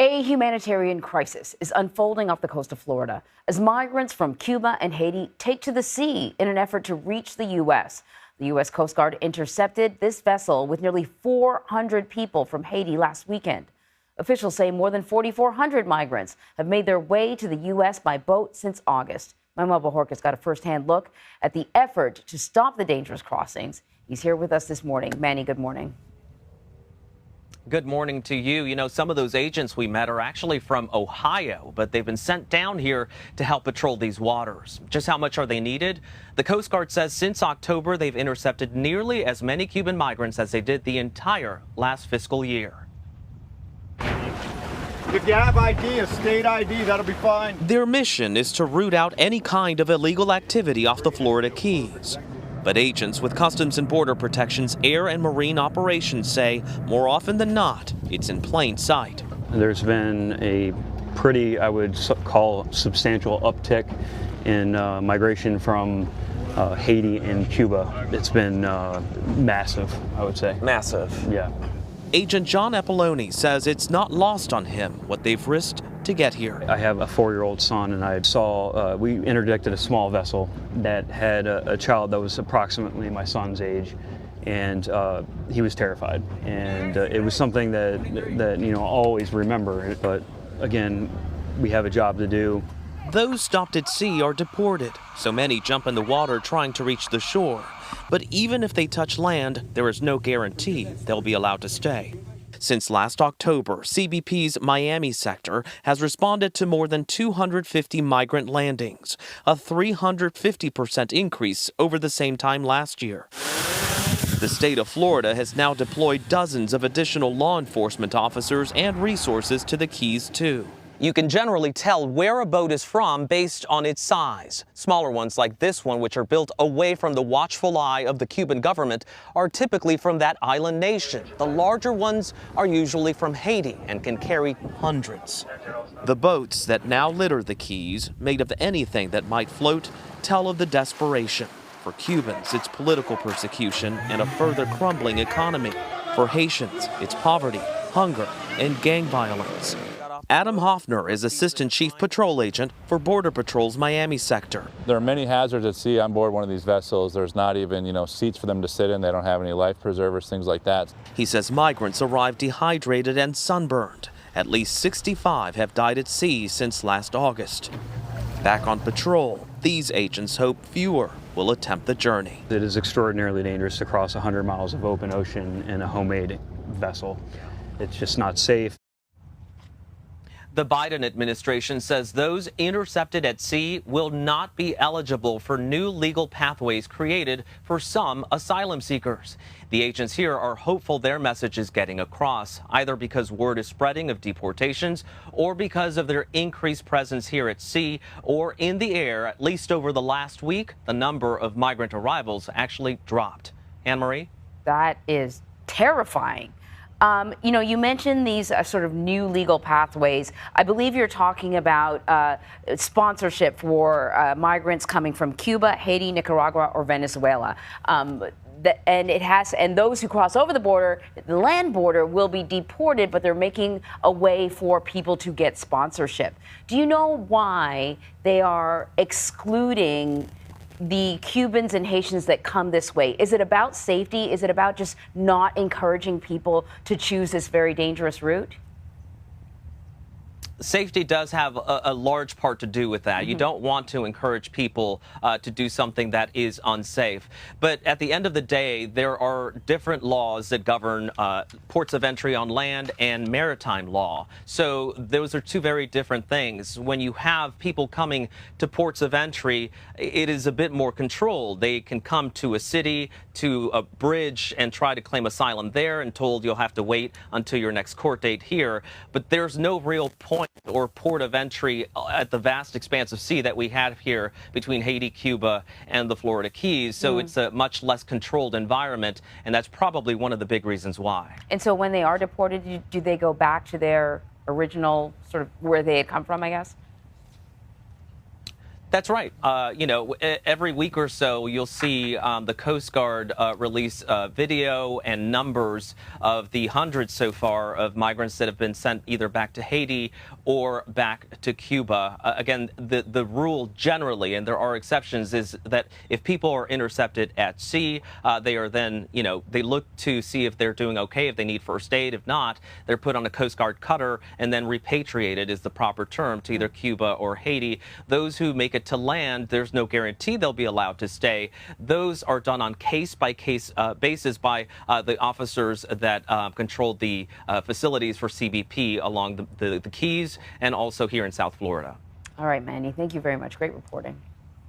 A humanitarian crisis is unfolding off the coast of Florida as migrants from Cuba and Haiti take to the sea in an effort to reach the U.S. The U.S. Coast Guard intercepted this vessel with nearly 400 people from Haiti last weekend. Officials say more than 4,400 migrants have made their way to the U.S. by boat since August. Manuel Bojorquez got a firsthand look at the effort to stop the dangerous crossings. He's here with us this morning. Manny, good morning. Good morning to you. You know, some of those agents we met are actually from Ohio, but they've been sent down here to help patrol these waters. Just how much are they needed? The Coast Guard says since October, they've intercepted nearly as many Cuban migrants as they did the entire last fiscal year. If you have ID, a state ID, that'll be fine. Their mission is to root out any kind of illegal activity off the Florida Keys. But agents with Customs and Border Protection's air and marine operations say more often than not, it's in plain sight. There's been a pretty, I would call, substantial uptick in migration from Haiti and Cuba. It's been massive, I would say. Massive. Yeah. Agent John Apoloni says it's not lost on him what they've risked to get here. I have a 4-year-old son, and I saw we interdicted a small vessel that had a child that was approximately my son's age, and he was terrified. And it was something that you know, I'll always remember. But again, we have a job to do. Those stopped at sea are deported, so many jump in the water trying to reach the shore. But even if they touch land, there is no guarantee they'll be allowed to stay. Since last October, CBP's Miami sector has responded to more than 250 migrant landings, a 350% increase over the same time last year. The state of Florida has now deployed dozens of additional law enforcement officers and resources to the Keys, too. You can generally tell where a boat is from based on its size. Smaller ones like this one, which are built away from the watchful eye of the Cuban government, are typically from that island nation. The larger ones are usually from Haiti and can carry hundreds. The boats that now litter the Keys, made of anything that might float, tell of the desperation. For Cubans, it's political persecution and a further crumbling economy. For Haitians, it's poverty, hunger, and gang violence. Adam Hoffner is Assistant Chief Patrol Agent for Border Patrol's Miami sector. There are many hazards at sea on board one of these vessels. There's not even, seats for them to sit in. They don't have any life preservers, things like that. He says migrants arrive dehydrated and sunburned. At least 65 have died at sea since last August. Back on patrol, these agents hope fewer will attempt the journey. It is extraordinarily dangerous to cross 100 miles of open ocean in a homemade vessel. It's just not safe. The Biden administration says those intercepted at sea will not be eligible for new legal pathways created for some asylum seekers. The agents here are hopeful their message is getting across, either because word is spreading of deportations or because of their increased presence here at sea or in the air. At least over the last week, the number of migrant arrivals actually dropped. Anne-Marie? That is terrifying. You mentioned these sort of new legal pathways. I believe you're talking about sponsorship for migrants coming from Cuba, Haiti, Nicaragua, or Venezuela. And those who cross over the border, the land border, will be deported, but they're making a way for people to get sponsorship. Do you know why they are excluding the Cubans and Haitians that come this way? Is it about safety? Is it about just not encouraging people to choose this very dangerous route? Safety does have a large part to do with that. You don't want to encourage people to do something that is unsafe. But at the end of the day, there are different laws that govern ports of entry on land and maritime law. So those are two very different things. When you have people coming to ports of entry, it is a bit more controlled. They can come to a city, to a bridge, and try to claim asylum there and told you'll have to wait until your next court date here. But there's no real point or port of entry at the vast expanse of sea that we have here between Haiti, Cuba, and the Florida Keys. So it's a much less controlled environment, and that's probably one of the big reasons why. And so when they are deported, do they go back to their original sort of where they had come from, I guess? That's right. You know, every week or so, you'll see the Coast Guard release video and numbers of the hundreds so far of migrants that have been sent either back to Haiti or back to Cuba. Again, the rule generally, and there are exceptions, is that if people are intercepted at sea, they are then, you know, they look to see if they're doing okay, if they need first aid. If not, they're put on a Coast Guard cutter and then repatriated is the proper term to either Cuba or Haiti. Those who make it to land, there's no guarantee they'll be allowed to stay. Those are done on case-by-case basis by the officers that control the facilities for CBP along the Keys and also here in South Florida. All right, Manny, thank you very much. Great reporting.